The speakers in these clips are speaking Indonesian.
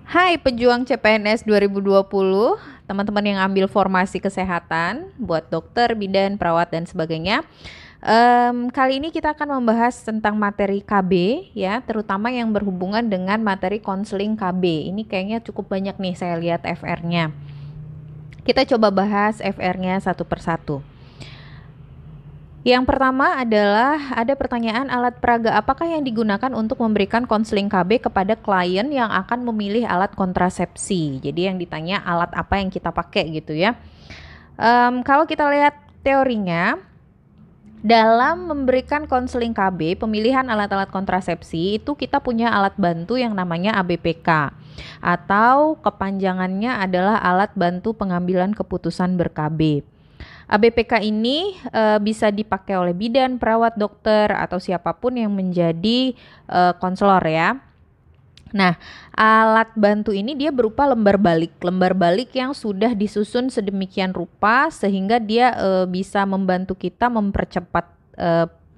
Hai pejuang CPNS 2020, teman-teman yang ambil formasi kesehatan buat dokter, bidan, perawat, dan sebagainya. Kali ini kita akan membahas tentang materi KB ya, terutama yang berhubungan dengan materi konseling KB. Ini kayaknya cukup banyak nih saya lihat FR-nya. Kita coba bahas FR-nya satu persatu. Yang pertama adalah ada pertanyaan alat peraga apakah yang digunakan untuk memberikan konseling KB kepada klien yang akan memilih alat kontrasepsi. Jadi yang ditanya alat apa yang kita pakai gitu ya. Kalau kita lihat teorinya, dalam memberikan konseling KB, pemilihan alat-alat kontrasepsi itu kita punya alat bantu yang namanya ABPK atau kepanjangannya adalah alat bantu pengambilan keputusan ber-KB. ABPK ini bisa dipakai oleh bidan, perawat, dokter, atau siapapun yang menjadi konselor ya. Nah, alat bantu ini dia berupa lembar balik yang sudah disusun sedemikian rupa sehingga dia bisa membantu kita mempercepat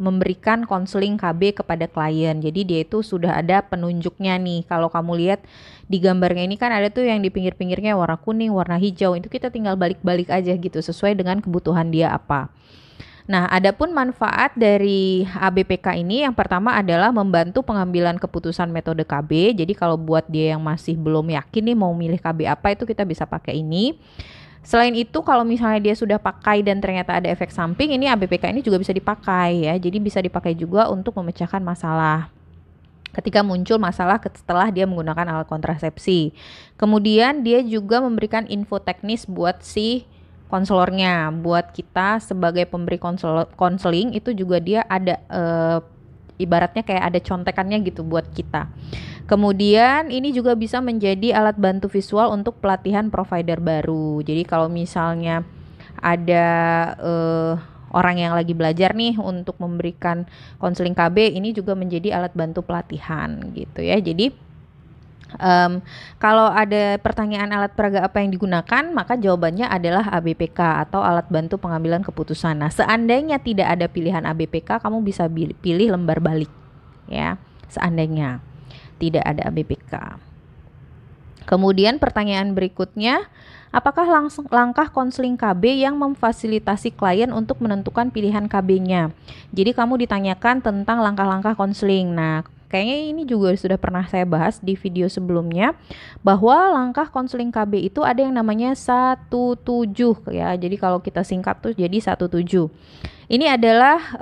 memberikan konseling KB kepada klien. Jadi dia itu sudah ada penunjuknya nih. Kalau kamu lihat di gambarnya ini kan ada tuh yang di pinggir-pinggirnya warna kuning, warna hijau. Itu kita tinggal balik-balik aja gitu sesuai dengan kebutuhan dia apa. Nah, adapun manfaat dari ABPK ini yang pertama adalah membantu pengambilan keputusan metode KB. Jadi kalau buat dia yang masih belum yakin nih mau milih KB apa itu kita bisa pakai ini. Selain itu kalau misalnya dia sudah pakai dan ternyata ada efek samping, ini ABPK ini juga bisa dipakai ya. Jadi bisa dipakai juga untuk memecahkan masalah ketika muncul masalah setelah dia menggunakan alat kontrasepsi. Kemudian dia juga memberikan info teknis buat si konselornya, buat kita sebagai pemberi konseling itu juga dia ada ibaratnya kayak ada contekannya gitu buat kita. Kemudian ini juga bisa menjadi alat bantu visual untuk pelatihan provider baru. Jadi kalau misalnya ada orang yang lagi belajar nih untuk memberikan konseling KB, ini juga menjadi alat bantu pelatihan gitu ya. Jadi kalau ada pertanyaan alat peraga apa yang digunakan, maka jawabannya adalah ABPK atau alat bantu pengambilan keputusan. Nah, seandainya tidak ada pilihan ABPK, kamu bisa pilih lembar balik ya. Seandainya tidak ada ABPK. Kemudian pertanyaan berikutnya, apakah langkah konseling KB yang memfasilitasi klien untuk menentukan pilihan KB-nya? Jadi kamu ditanyakan tentang langkah-langkah konseling. Nah, kayaknya ini juga sudah pernah saya bahas di video sebelumnya bahwa langkah konseling KB itu ada yang namanya 17 ya. Jadi kalau kita singkat tuh jadi 17. Ini adalah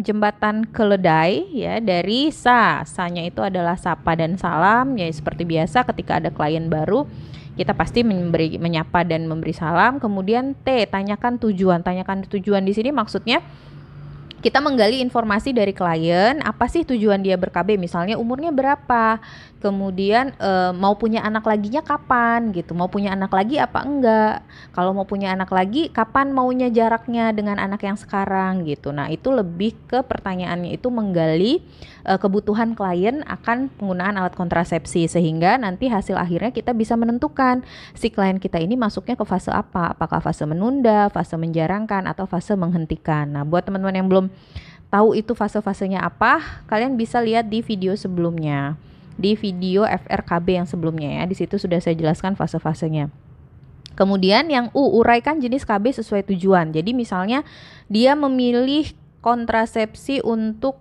jembatan keledai ya dari Sa-nya itu adalah sapa dan salam ya, seperti biasa ketika ada klien baru kita pasti menyapa dan memberi salam. Kemudian T, tanyakan tujuan. Tanyakan tujuan di sini maksudnya kita menggali informasi dari klien, apa sih tujuan dia ber-KB, misalnya umurnya berapa, kemudian mau punya anak laginya kapan gitu, mau punya anak lagi apa enggak, kalau mau punya anak lagi kapan maunya jaraknya dengan anak yang sekarang gitu. Nah itu lebih ke pertanyaannya itu menggali kebutuhan klien akan penggunaan alat kontrasepsi sehingga nanti hasil akhirnya kita bisa menentukan si klien kita ini masuknya ke fase apa, apakah fase menunda, fase menjarangkan, atau fase menghentikan. Nah buat teman-teman yang belum tahu itu fase-fasenya apa, kalian bisa lihat di video sebelumnya, di video FRKB yang sebelumnya ya. Di situ sudah saya jelaskan fase-fasenya. Kemudian yang uraikan jenis KB sesuai tujuan. Jadi misalnya dia memilih kontrasepsi untuk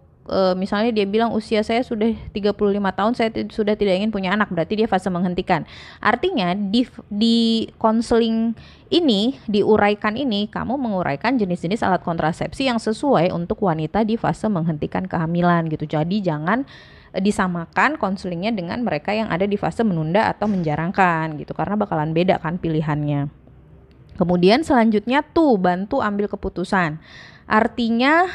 misalnya dia bilang usia saya sudah 35 tahun, saya sudah tidak ingin punya anak, berarti dia fase menghentikan. Artinya di konseling ini, diuraikan ini, kamu menguraikan jenis-jenis alat kontrasepsi yang sesuai untuk wanita di fase menghentikan kehamilan gitu. Jadi jangan disamakan konselingnya dengan mereka yang ada di fase menunda atau menjarangkan gitu, karena bakalan beda kan pilihannya. Kemudian selanjutnya tuh bantu ambil keputusan. Artinya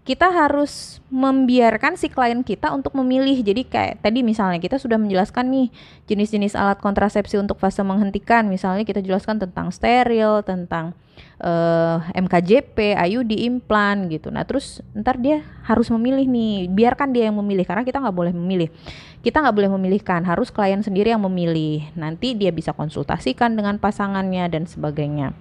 kita harus membiarkan si klien kita untuk memilih. Jadi kayak tadi misalnya kita sudah menjelaskan nih jenis-jenis alat kontrasepsi untuk fase menghentikan. Misalnya kita jelaskan tentang steril, tentang MKJP, IUD, implan gitu. Nah terus ntar dia harus memilih nih. Biarkan dia yang memilih karena kita nggak boleh memilih. Kita nggak boleh memilihkan, harus klien sendiri yang memilih. Nanti dia bisa konsultasikan dengan pasangannya dan sebagainya.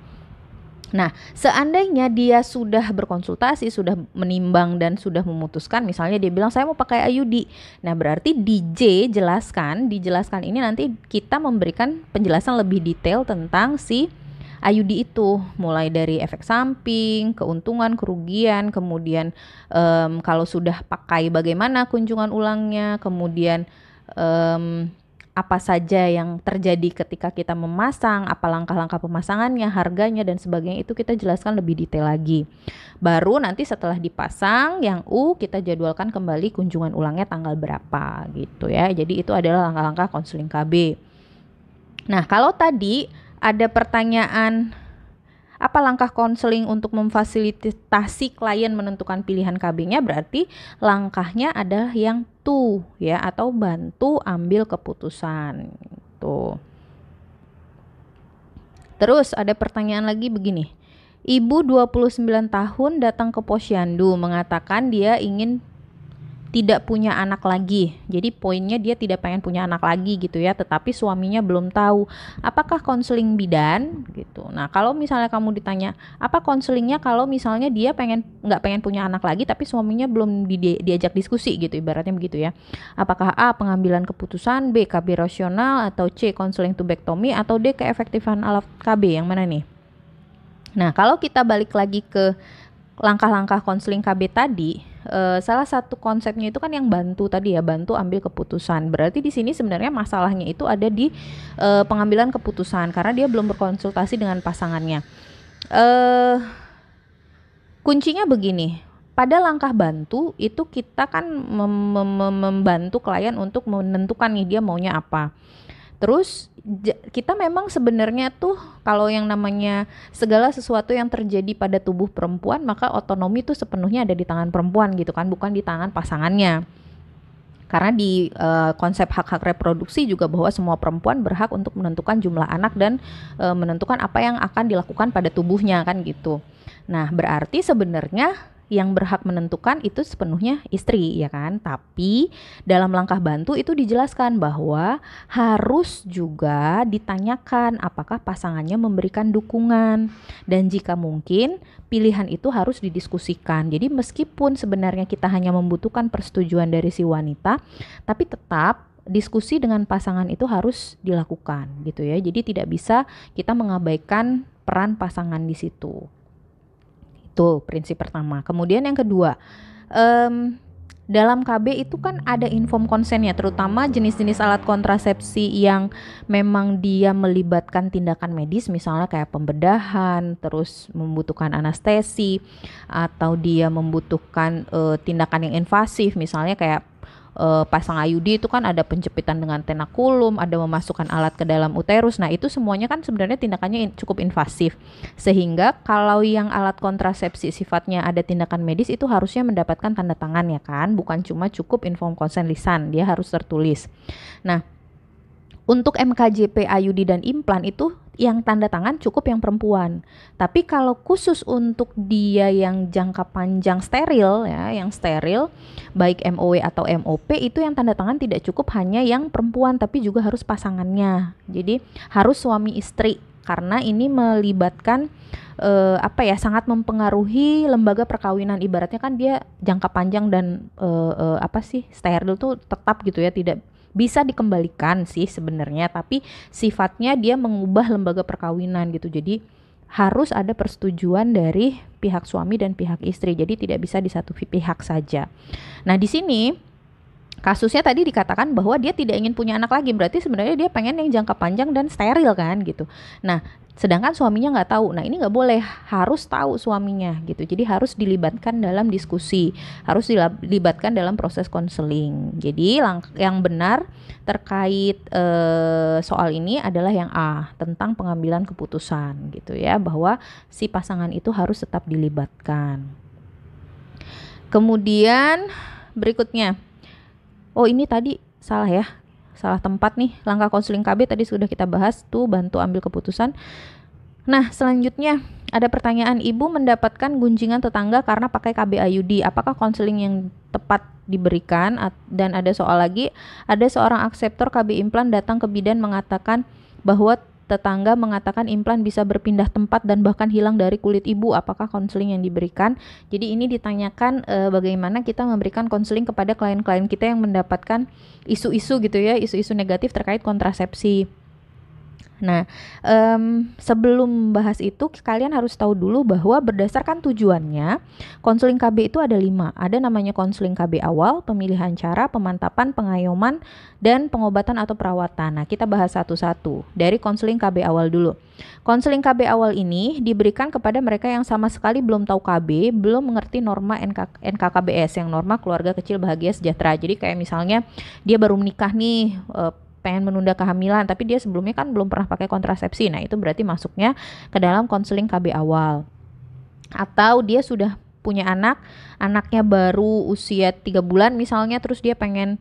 Nah, seandainya dia sudah berkonsultasi, sudah menimbang dan sudah memutuskan, misalnya dia bilang saya mau pakai IUD. Nah, berarti dijelaskan ini nanti kita memberikan penjelasan lebih detail tentang si IUD itu, mulai dari efek samping, keuntungan, kerugian, kemudian kalau sudah pakai bagaimana kunjungan ulangnya, kemudian apa saja yang terjadi ketika kita memasang, apa langkah-langkah pemasangannya, harganya dan sebagainya, itu kita jelaskan lebih detail lagi. Baru nanti setelah dipasang yang kita jadwalkan kembali kunjungan ulangnya tanggal berapa gitu ya. Jadi itu adalah langkah-langkah konseling KB. Nah, kalau tadi ada pertanyaan apa langkah konseling untuk memfasilitasi klien menentukan pilihan KB-nya, berarti langkahnya adalah yang ya, atau bantu ambil keputusan. Tuh. Terus ada pertanyaan lagi begini. Ibu 29 tahun datang ke Posyandu mengatakan dia ingin tidak punya anak lagi. Jadi poinnya dia tidak pengen punya anak lagi gitu ya, tetapi suaminya belum tahu. Apakah konseling bidan gitu. Nah, kalau misalnya kamu ditanya, apa konselingnya kalau misalnya dia nggak pengen punya anak lagi tapi suaminya belum diajak diskusi gitu, ibaratnya begitu ya. Apakah A, pengambilan keputusan, B, KB rasional, atau C, konseling tubektomi, atau D, keefektifan alat KB, yang mana nih? Nah, kalau kita balik lagi ke langkah-langkah konseling KB tadi, salah satu konsepnya itu kan yang bantu tadi ya, bantu ambil keputusan. Berarti di sini sebenarnya masalahnya itu ada di pengambilan keputusan karena dia belum berkonsultasi dengan pasangannya. Kuncinya begini, pada langkah bantu itu kita kan membantu klien untuk menentukan nih dia maunya apa. Terus kita memang sebenarnya tuh kalau yang namanya segala sesuatu yang terjadi pada tubuh perempuan, maka otonomi tuh sepenuhnya ada di tangan perempuan gitu kan, bukan di tangan pasangannya. Karena di konsep hak-hak reproduksi juga bahwa semua perempuan berhak untuk menentukan jumlah anak dan menentukan apa yang akan dilakukan pada tubuhnya kan gitu. Nah, berarti sebenarnya yang berhak menentukan itu sepenuhnya istri ya kan, tapi dalam langkah bantu itu dijelaskan bahwa harus juga ditanyakan apakah pasangannya memberikan dukungan, dan jika mungkin pilihan itu harus didiskusikan. Jadi meskipun sebenarnya kita hanya membutuhkan persetujuan dari si wanita, tapi tetap diskusi dengan pasangan itu harus dilakukan gitu ya. Jadi tidak bisa kita mengabaikan peran pasangan di situ. Itu prinsip pertama. Kemudian yang kedua, dalam KB itu kan ada inform konsennya, terutama jenis-jenis alat kontrasepsi yang memang dia melibatkan tindakan medis, misalnya kayak pembedahan, terus membutuhkan anestesi, atau dia membutuhkan tindakan yang invasif, misalnya kayak pasang IUD itu kan ada penjepitan dengan tenakulum, ada memasukkan alat ke dalam uterus. Nah, itu semuanya kan sebenarnya tindakannya cukup invasif. Sehingga kalau yang alat kontrasepsi sifatnya ada tindakan medis itu harusnya mendapatkan tanda tangan ya kan, bukan cuma cukup inform konsen lisan, dia harus tertulis. Nah, untuk MKJP, IUD dan implan itu yang tanda tangan cukup yang perempuan. Tapi kalau khusus untuk dia yang jangka panjang steril ya, yang steril baik MOW atau MOP, itu yang tanda tangan tidak cukup hanya yang perempuan tapi juga harus pasangannya. Jadi harus suami istri karena ini melibatkan sangat mempengaruhi lembaga perkawinan. Ibaratnya kan dia jangka panjang dan steril tuh tetap gitu ya, tidak bisa dikembalikan sih sebenarnya, tapi sifatnya dia mengubah lembaga perkawinan gitu. Jadi harus ada persetujuan dari pihak suami dan pihak istri. Jadi tidak bisa di satu pihak saja. Nah, di sini kasusnya tadi dikatakan bahwa dia tidak ingin punya anak lagi, berarti sebenarnya dia pengen yang jangka panjang dan steril kan gitu. Nah, sedangkan suaminya nggak tahu. Nah, ini nggak boleh, harus tahu suaminya gitu. Jadi harus dilibatkan dalam diskusi, harus dilibatkan dalam proses konseling. Jadi yang benar terkait soal ini adalah yang A, tentang pengambilan keputusan gitu ya, bahwa si pasangan itu harus tetap dilibatkan. Kemudian berikutnya, ini tadi salah ya, salah tempat nih. Langkah konseling KB tadi sudah kita bahas tuh, bantu ambil keputusan. Nah, selanjutnya ada pertanyaan, ibu mendapatkan gunjingan tetangga karena pakai KB IUD, apakah konseling yang tepat diberikan? Dan ada soal lagi, ada seorang akseptor KB implan datang ke bidan mengatakan bahwa tetangga mengatakan implan bisa berpindah tempat dan bahkan hilang dari kulit ibu, apakah konseling yang diberikan? Jadi ini ditanyakan bagaimana kita memberikan konseling kepada klien-klien kita yang mendapatkan isu-isu gitu ya, isu-isu negatif terkait kontrasepsi. Nah, sebelum bahas itu kalian harus tahu dulu bahwa berdasarkan tujuannya, konseling KB itu ada 5. Ada namanya konseling KB awal, pemilihan cara, pemantapan, pengayoman, dan pengobatan atau perawatan. Nah, kita bahas satu-satu. Dari konseling KB awal dulu. Konseling KB awal ini diberikan kepada mereka yang sama sekali belum tahu KB, belum mengerti norma NKKBS, yang norma keluarga kecil bahagia sejahtera. Jadi kayak misalnya dia baru menikah nih, pengen menunda kehamilan, tapi dia sebelumnya kan belum pernah pakai kontrasepsi. Nah, itu berarti masuknya ke dalam konseling KB awal. Atau dia sudah punya anak, anaknya baru usia 3 bulan misalnya, terus dia pengen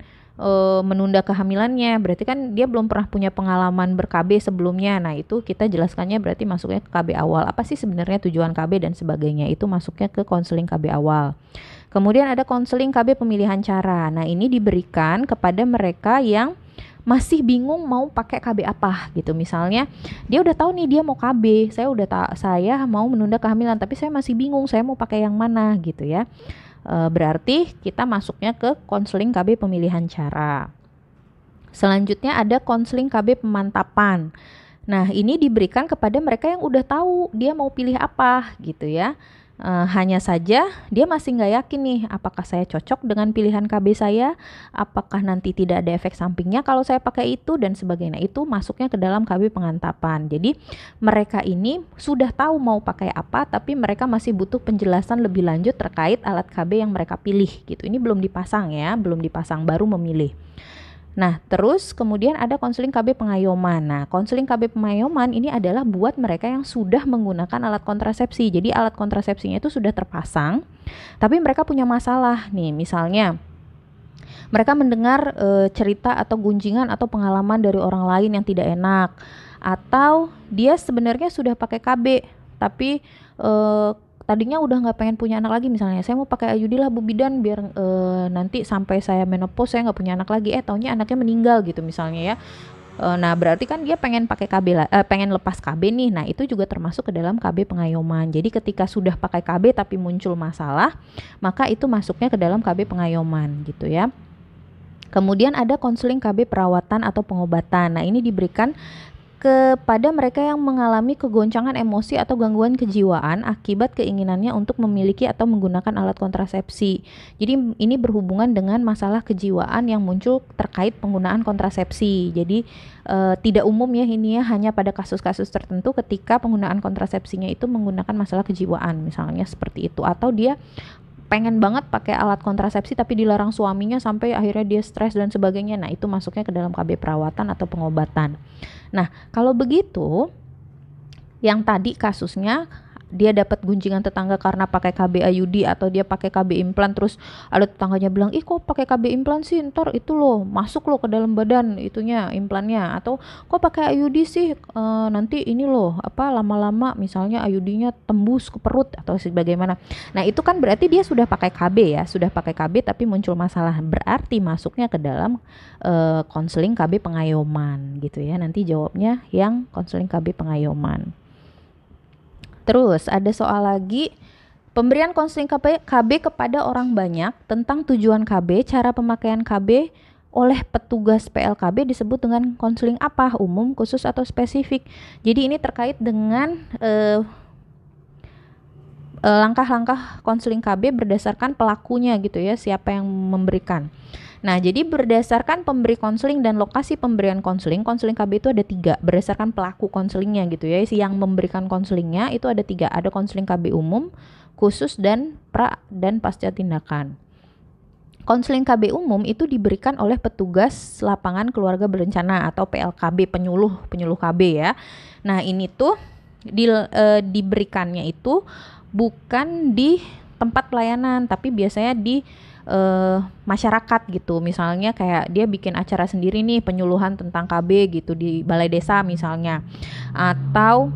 menunda kehamilannya, berarti kan dia belum pernah punya pengalaman ber-KB sebelumnya. Nah, itu kita jelaskannya berarti masuknya ke KB awal. Apa sih sebenarnya tujuan KB dan sebagainya, itu masuknya ke konseling KB awal. Kemudian ada konseling KB pemilihan cara. Nah, ini diberikan kepada mereka yang masih bingung mau pakai KB apa gitu. Misalnya dia udah tahu nih dia mau KB, saya mau menunda kehamilan, tapi saya masih bingung saya mau pakai yang mana gitu ya. Berarti kita masuknya ke konseling KB pemilihan cara. Selanjutnya ada konseling KB pemantapan. Nah, ini diberikan kepada mereka yang udah tahu dia mau pilih apa gitu ya. Hanya saja dia masih nggak yakin nih, apakah saya cocok dengan pilihan KB saya, apakah nanti tidak ada efek sampingnya kalau saya pakai itu dan sebagainya. Itu masuknya ke dalam KB pengantapan. Jadi mereka ini sudah tahu mau pakai apa, tapi mereka masih butuh penjelasan lebih lanjut terkait alat KB yang mereka pilih gitu. Ini belum dipasang ya, belum dipasang, baru memilih. Nah, terus kemudian ada konseling KB pengayoman. Nah, konseling KB pengayoman ini adalah buat mereka yang sudah menggunakan alat kontrasepsi. Jadi alat kontrasepsinya itu sudah terpasang, tapi mereka punya masalah nih. Misalnya, mereka mendengar cerita atau gunjingan atau pengalaman dari orang lain yang tidak enak, atau dia sebenarnya sudah pakai KB, tapi tadinya udah nggak pengen punya anak lagi. Misalnya saya mau pakai IUD lah Bu Bidan biar nanti sampai saya menopause saya nggak punya anak lagi, taunya anaknya meninggal gitu misalnya ya. Nah, berarti kan dia pengen pakai KB, pengen lepas KB nih. Nah, itu juga termasuk ke dalam KB pengayoman. Jadi ketika sudah pakai KB tapi muncul masalah, maka itu masuknya ke dalam KB pengayoman gitu ya. Kemudian ada konseling KB perawatan atau pengobatan. Nah, ini diberikan kepada mereka yang mengalami kegoncangan emosi atau gangguan kejiwaan akibat keinginannya untuk memiliki atau menggunakan alat kontrasepsi. Jadi ini berhubungan dengan masalah kejiwaan yang muncul terkait penggunaan kontrasepsi. Jadi tidak umum ya ini ya, hanya pada kasus-kasus tertentu ketika penggunaan kontrasepsinya itu menggunakan masalah kejiwaan misalnya seperti itu, atau dia pengen banget pakai alat kontrasepsi tapi dilarang suaminya sampai akhirnya dia stres dan sebagainya. Nah, itu masuknya ke dalam KB perawatan atau pengobatan. Nah, kalau begitu, yang tadi kasusnya dia dapat gunjingan tetangga karena pakai KB IUD atau dia pakai KB implan, terus ada tetangganya bilang, ih kok pakai KB implan sih, ntar itu loh masuk loh ke dalam badan itunya implannya, atau kok pakai IUD sih nanti ini loh apa lama-lama misalnya IUD-nya tembus ke perut atau sebagaimana. Nah, itu kan berarti dia sudah pakai KB ya, sudah pakai KB tapi muncul masalah, berarti masuknya ke dalam konseling KB pengayoman gitu ya. Nanti jawabnya yang konseling KB pengayoman. Terus ada soal lagi, pemberian konseling KB kepada orang banyak tentang tujuan KB, cara pemakaian KB oleh petugas PLKB disebut dengan konseling apa? Umum, khusus, atau spesifik? Jadi ini terkait dengan langkah-langkah konseling KB berdasarkan pelakunya gitu ya, siapa yang memberikan. Nah, jadi berdasarkan pemberi konseling dan lokasi pemberian konseling KB itu ada 3, berdasarkan pelaku konselingnya gitu ya, yang memberikan konselingnya itu ada 3, ada konseling KB umum, khusus, dan pra dan pasca tindakan. Konseling KB umum itu diberikan oleh petugas lapangan keluarga berencana atau PLKB, penyuluh KB ya. Nah, ini tuh diberikannya itu bukan di tempat pelayanan, tapi biasanya di masyarakat gitu. Misalnya kayak dia bikin acara sendiri nih penyuluhan tentang KB gitu di balai desa misalnya, atau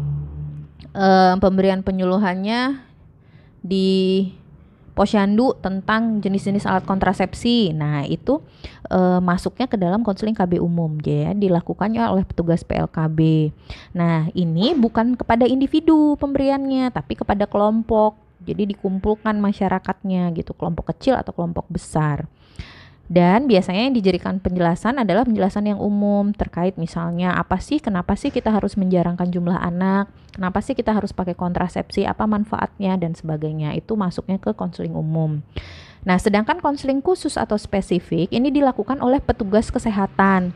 pemberian penyuluhannya di posyandu tentang jenis-jenis alat kontrasepsi. Nah, itu masuknya ke dalam konseling KB umum, ya, dilakukannya oleh petugas PLKB. Nah, ini bukan kepada individu pemberiannya, tapi kepada kelompok. Jadi dikumpulkan masyarakatnya gitu, kelompok kecil atau kelompok besar. Dan biasanya yang dijadikan penjelasan adalah penjelasan yang umum terkait misalnya apa sih, kenapa sih kita harus menjarangkan jumlah anak, kenapa sih kita harus pakai kontrasepsi, apa manfaatnya dan sebagainya. Itu masuknya ke konseling umum. Nah, sedangkan konseling khusus atau spesifik ini dilakukan oleh petugas kesehatan,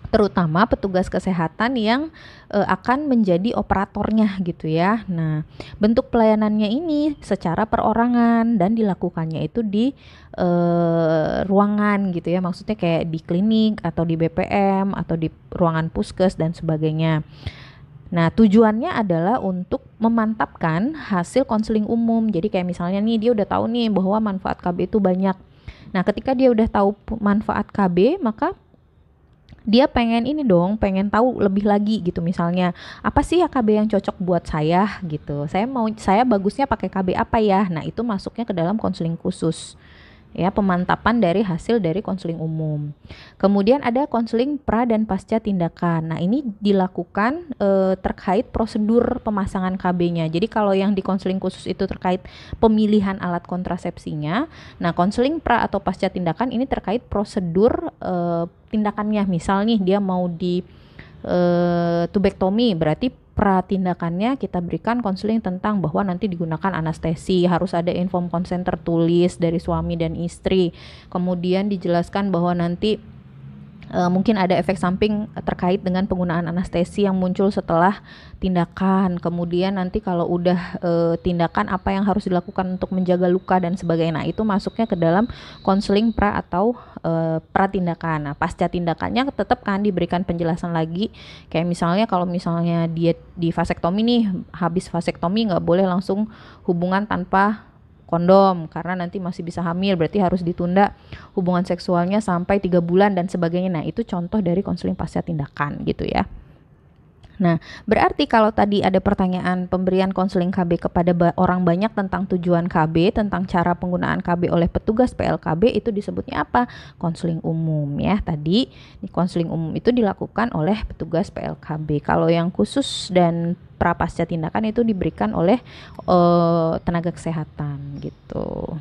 terutama petugas kesehatan yang akan menjadi operatornya gitu ya. Nah, bentuk pelayanannya ini secara perorangan dan dilakukannya itu di ruangan gitu ya. Maksudnya kayak di klinik atau di BPM atau di ruangan puskes dan sebagainya. Nah, tujuannya adalah untuk memantapkan hasil konseling umum. Jadi kayak misalnya nih, dia udah tahu nih bahwa manfaat KB itu banyak. Nah, ketika dia udah tahu manfaat KB, maka dia pengen ini dong, pengen tahu lebih lagi gitu. Misalnya, apa sih ya KB yang cocok buat saya gitu. Saya bagusnya pakai KB apa ya? Nah, itu masuknya ke dalam konseling khusus. Ya, pemantapan dari hasil dari konseling umum. Kemudian ada konseling pra dan pasca tindakan. Nah, ini dilakukan terkait prosedur pemasangan KB-nya. Jadi kalau yang di konseling khusus itu terkait pemilihan alat kontrasepsinya, nah konseling pra atau pasca tindakan ini terkait prosedur tindakannya. Misal nih dia mau di tubektomi, berarti pratindakannya kita berikan konseling tentang bahwa nanti digunakan anestesi, harus ada inform consent tertulis dari suami dan istri. Kemudian dijelaskan bahwa nanti mungkin ada efek samping terkait dengan penggunaan anestesi yang muncul setelah tindakan. Kemudian nanti kalau udah tindakan apa yang harus dilakukan untuk menjaga luka dan sebagainya. Nah, itu masuknya ke dalam konseling pra atau pratindakan. Nah, pasca tindakannya tetap kan diberikan penjelasan lagi. Kayak misalnya kalau misalnya dia di vasektomi nih, habis vasektomi nggak boleh langsung hubungan tanpa kondom karena nanti masih bisa hamil, berarti harus ditunda hubungan seksualnya sampai 3 bulan dan sebagainya. Nah, itu contoh dari konseling pasca tindakan gitu ya. Nah, berarti kalau tadi ada pertanyaan pemberian konseling KB kepada orang banyak tentang tujuan KB, tentang cara penggunaan KB oleh petugas PLKB, itu disebutnya apa? Konseling umum ya. Tadi konseling umum itu dilakukan oleh petugas PLKB. Kalau yang khusus dan prapasca tindakan itu diberikan oleh tenaga kesehatan gitu.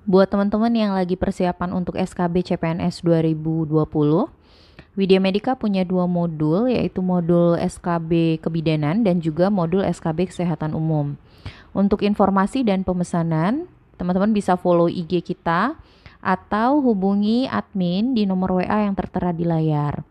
Buat teman-teman yang lagi persiapan untuk SKB CPNS 2020, Widya Medika punya 2 modul, yaitu modul SKB Kebidanan dan juga modul SKB Kesehatan Umum. Untuk informasi dan pemesanan, teman-teman bisa follow IG kita atau hubungi admin di nomor WA yang tertera di layar.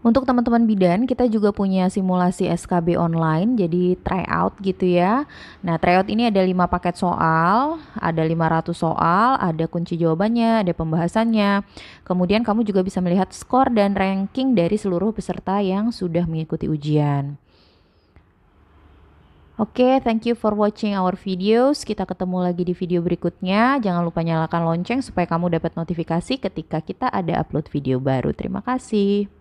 Untuk teman-teman bidan, kita juga punya simulasi SKB online, jadi tryout gitu ya. Nah, tryout ini ada 5 paket soal, ada 500 soal, ada kunci jawabannya, ada pembahasannya. Kemudian kamu juga bisa melihat skor dan ranking dari seluruh peserta yang sudah mengikuti ujian. Oke, thank you for watching our videos. Kita ketemu lagi di video berikutnya. Jangan lupa nyalakan lonceng supaya kamu dapat notifikasi ketika kita ada upload video baru. Terima kasih.